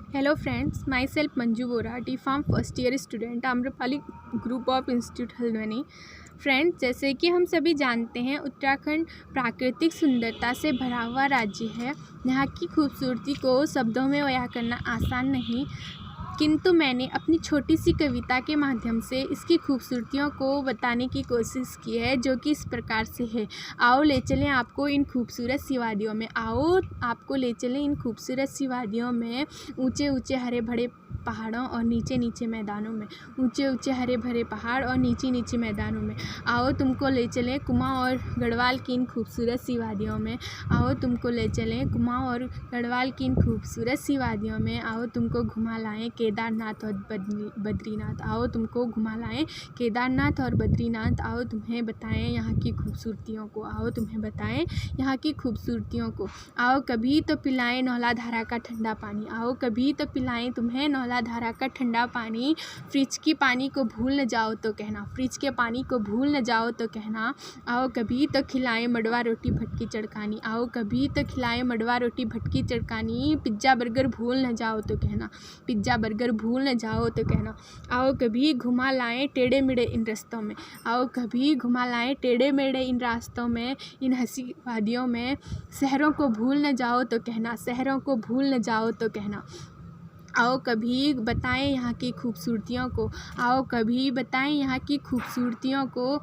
Hello friends, myself Manju Vora, D.Pharm first year student, Amrapali group of institute Haldwani. Friends, जैसे कि हम सभी जानते हैं, उत्तराखंड प्राकृतिक सुंदरता से भरा हुआ राज्य है। यहाँ की खूबसूरती को शब्दों में बयां करना आसान नहीं, किंतु मैंने अपनी छोटी सी कविता के माध्यम से इसकी खूबसूरतियों को बताने की कोशिश की है, जो कि इस प्रकार से है। आओ ले चलें आपको इन खूबसूरत सी वादियों में, आओ आपको ले चलें इन खूबसूरत सी वादियों में, ऊंचे ऊंचे हरे भरे पहाड़ों और नीचे नीचे मैदानों में, ऊंचे ऊंचे हरे भरे पहाड़ और नीचे नीचे मैदानों में। आओ तुमको ले चलें कुमाऊं और गढ़वाल की इन खूबसूरत सी वादियों में, आओ तुमको ले चलें कुमाऊं और गढ़वाल की इन खूबसूरत सी वादियों में। आओ तुमको घुमा लाएं केदारनाथ और बद्रीनाथ, आओ तुमको घुमा लाएं केदारनाथ और बद्रीनाथ। आओ तुम्हें बताएं यहाँ की खूबसूरतियों को, आओ तुम्हें बताएं यहाँ की खूबसूरतियों को। आओ कभी तो पिलाएं नौला धारा का ठंडा पानी, आओ कभी तो पिलाएं तुम्हें नौला धारा का ठंडा पानी। फ्रिज की पानी को भूल न जाओ तो कहना, फ्रिज के पानी को भूल न जाओ तो कहना। आओ कभी तो खिलाएं मड़वा रोटी भटकी चड़कानी, आओ कभी तो खिलाएं मड़वा रोटी भटकी चड़कानी। पिज्ज़ा बर्गर भूल न जाओ तो कहना, पिज्ज़ा बर्गर भूल न जाओ तो कहना। आओ कभी घुमा लाएं टेढ़े मेढ़े इन रास्तों में, आओ कभी घुमा लाएं टेढ़े मेढ़े इन रास्तों में, इन हंसी वादियों में। शहरों को भूल न जाओ तो कहना, शहरों को भूल न जाओ तो कहना। आओ कभी बताएं यहाँ की खूबसूरतियों को, आओ कभी बताएं यहाँ की खूबसूरतियों को।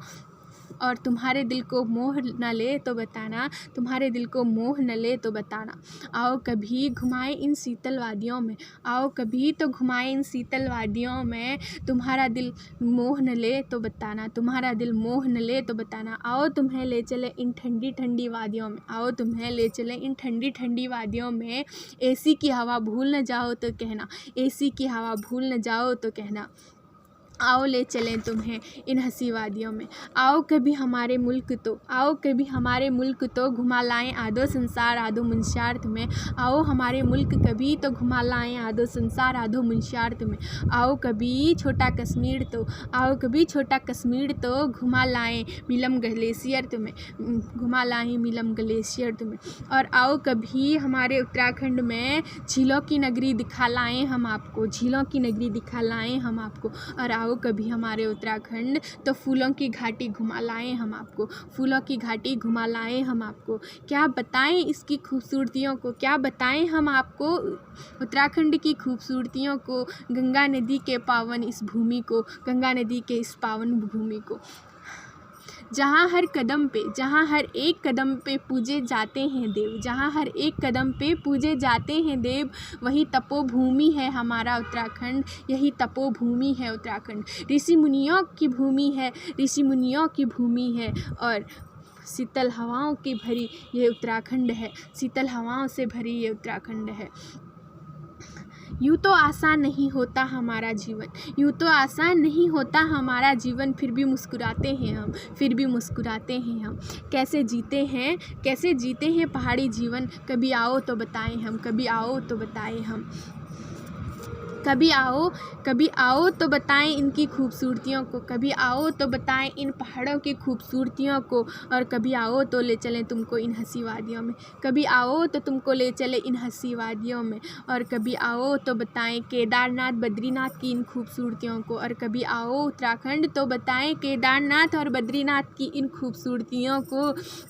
और तुम्हारे दिल को मोह न ले तो बताना, तुम्हारे दिल को मोह न ले तो बताना। आओ कभी घुमाएं इन शीतल वादियों में, आओ कभी तो घुमाएं इन शीतल वादियों में। तुम्हारा दिल मोह न ले तो बताना, तुम्हारा दिल मोह न ले तो बताना। आओ तुम्हें ले चले इन ठंडी ठंडी वादियों में, आओ तुम्हें ले चले इन ठंडी ठंडी वादियों में। एसी की हवा भूल न जाओ तो कहना, एसी की हवा भूल न जाओ तो कहना। आओ ले चलें तुम्हें इन हंसी वादियों में। आओ कभी हमारे मुल्क तो, आओ कभी हमारे मुल्क तो घुमा लाएं आधो संसार आधो मुनस्यार तुम्हें। आओ हमारे मुल्क कभी तो घुमा लाएं आधो संसार आधो मुनस्यार तुम्हें। आओ कभी छोटा कश्मीर तो, आओ कभी छोटा कश्मीर तो घुमा लाएं मिलम ग्लेशियर तुम्हें, घुमा लाएं मिलम ग्लेशियर तुम्हें। और आओ कभी हमारे उत्तराखंड में झीलों की नगरी दिखा लाएं हम आपको, झीलों की नगरी दिखा लाएं हम आपको। और आओ कभी हमारे उत्तराखंड तो फूलों की घाटी घुमा लाएं हम आपको, फूलों की घाटी घुमा लाएं हम आपको। क्या बताएं इसकी खूबसूरतियों को, क्या बताएं हम आपको उत्तराखंड की खूबसूरतियों को, गंगा नदी के पावन इस भूमि को, गंगा नदी के इस पावन भूमि को। जहाँ हर कदम पे, जहाँ हर एक कदम पे पूजे जाते हैं देव, जहाँ हर एक कदम पे पूजे जाते हैं देव। वही तपोभूमि है हमारा उत्तराखंड, यही तपोभूमि है उत्तराखंड। ऋषि मुनियों की भूमि है, ऋषि मुनियों की भूमि है। और शीतल हवाओं की भरी ये उत्तराखंड है, शीतल हवाओं से भरी ये उत्तराखंड है। यूँ तो आसान नहीं होता हमारा जीवन, यूँ तो आसान नहीं होता हमारा जीवन, फिर भी मुस्कुराते हैं हम, फिर भी मुस्कुराते हैं हम। कैसे जीते हैं, कैसे जीते हैं पहाड़ी जीवन, कभी आओ तो बताएं हम, कभी आओ तो बताएं हम। कभी आओ तो बताएं इनकी खूबसूरतियों को, कभी आओ तो बताएं इन पहाड़ों की खूबसूरतियों को। और कभी आओ तो ले चलें तुमको इन हंसी वादियों में, कभी आओ तो तुमको ले चले इन हंसी वादियों में। और कभी आओ तो बताएं केदारनाथ बद्रीनाथ की इन खूबसूरतियों को, और कभी आओ उत्तराखंड तो बताएं केदारनाथ और बद्रीनाथ की इन खूबसूरतियों को।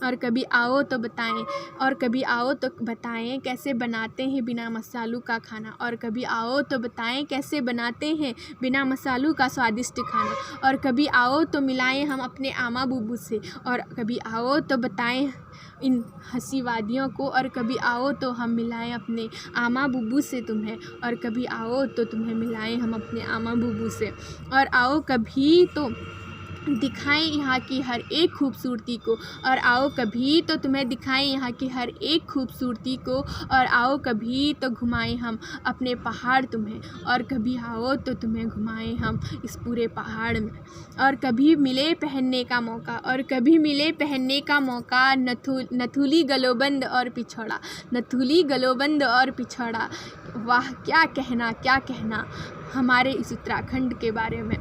और कभी आओ तो बताएं, और कभी आओ तो बताएं कैसे बनाते हैं बिना मसालों का खाना, और कभी आओ तो बताएं कैसे बनाते हैं बिना मसालों का स्वादिष्ट खाना। और कभी आओ तो मिलाएं हम अपने आमा बुबू से, और कभी आओ तो बताएं इन हंसी वादियों को। और कभी आओ तो हम मिलाएं अपने आमा बुबू से तुम्हें, और कभी आओ तो तुम्हें मिलाएं हम अपने आमा बुबू से। और आओ कभी तो दिखाएं यहाँ की हर एक खूबसूरती को, और आओ कभी तो तुम्हें दिखाएं यहाँ की हर एक खूबसूरती को। और आओ कभी तो घुमाएं हम अपने पहाड़ तुम्हें, और कभी आओ तो तुम्हें घुमाएं हम इस पूरे पहाड़ में। और कभी मिले पहनने का मौका, और कभी मिले पहनने का मौका नथुली गलोबंद और पिछौड़ा, नथुली गलोबंद और पिछौड़ा। वाह क्या कहना, क्या कहना हमारे इस उत्तराखंड के बारे में।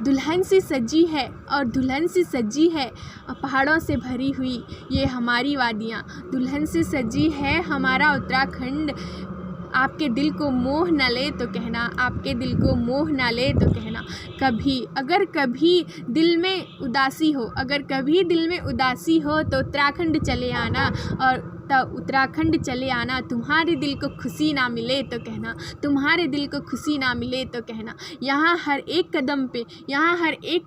दुल्हन सी सजी है और दुल्हन सी सजी है पहाड़ों से भरी हुई ये हमारी वादियाँ, दुल्हन से सजी है हमारा उत्तराखंड। आपके दिल को मोह न ले तो कहना, आपके दिल को मोह न ले तो कहना। कभी अगर कभी दिल में उदासी हो, अगर कभी दिल में उदासी हो तो उत्तराखंड चले आना, और उत्तराखंड चले आना। तुम्हारे दिल को खुशी ना मिले तो कहना, तुम्हारे दिल को खुशी ना मिले तो कहना। यहाँ हर एक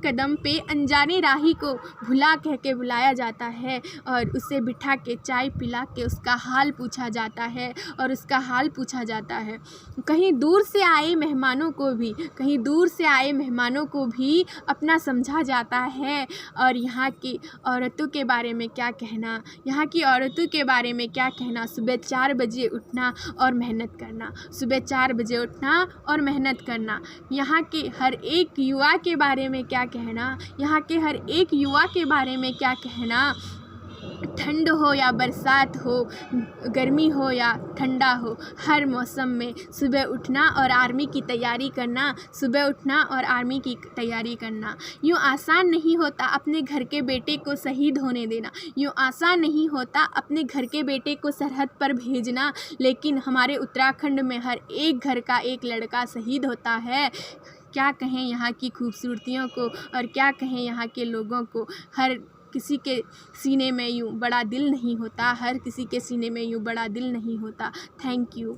कदम पे अनजाने राही को भुला कह के बुलाया जाता है, और उसे बिठा के चाय पिला के उसका हाल पूछा जाता है, और उसका हाल पूछा जाता है। कहीं दूर से आए मेहमानों को भी अपना समझा जाता है। और यहाँ की औरतों के बारे में क्या कहना, सुबह 4 बजे उठना और मेहनत करना, सुबह 4 बजे उठना और मेहनत करना। यहाँ के हर एक युवा के बारे में क्या कहना, ठंड हो या बरसात हो, गर्मी हो या ठंडा हो, हर मौसम में सुबह उठना और आर्मी की तैयारी करना। यूँ आसान नहीं होता अपने घर के बेटे को शहीद होने देना, यूँ आसान नहीं होता अपने घर के बेटे को सरहद पर भेजना, लेकिन हमारे उत्तराखंड में हर एक घर का एक लड़का शहीद होता है। क्या कहें यहाँ की खूबसूरतियों को, और क्या कहें यहाँ के लोगों को। हर किसी के सीने में यूँ बड़ा दिल नहीं होता, थैंक यू।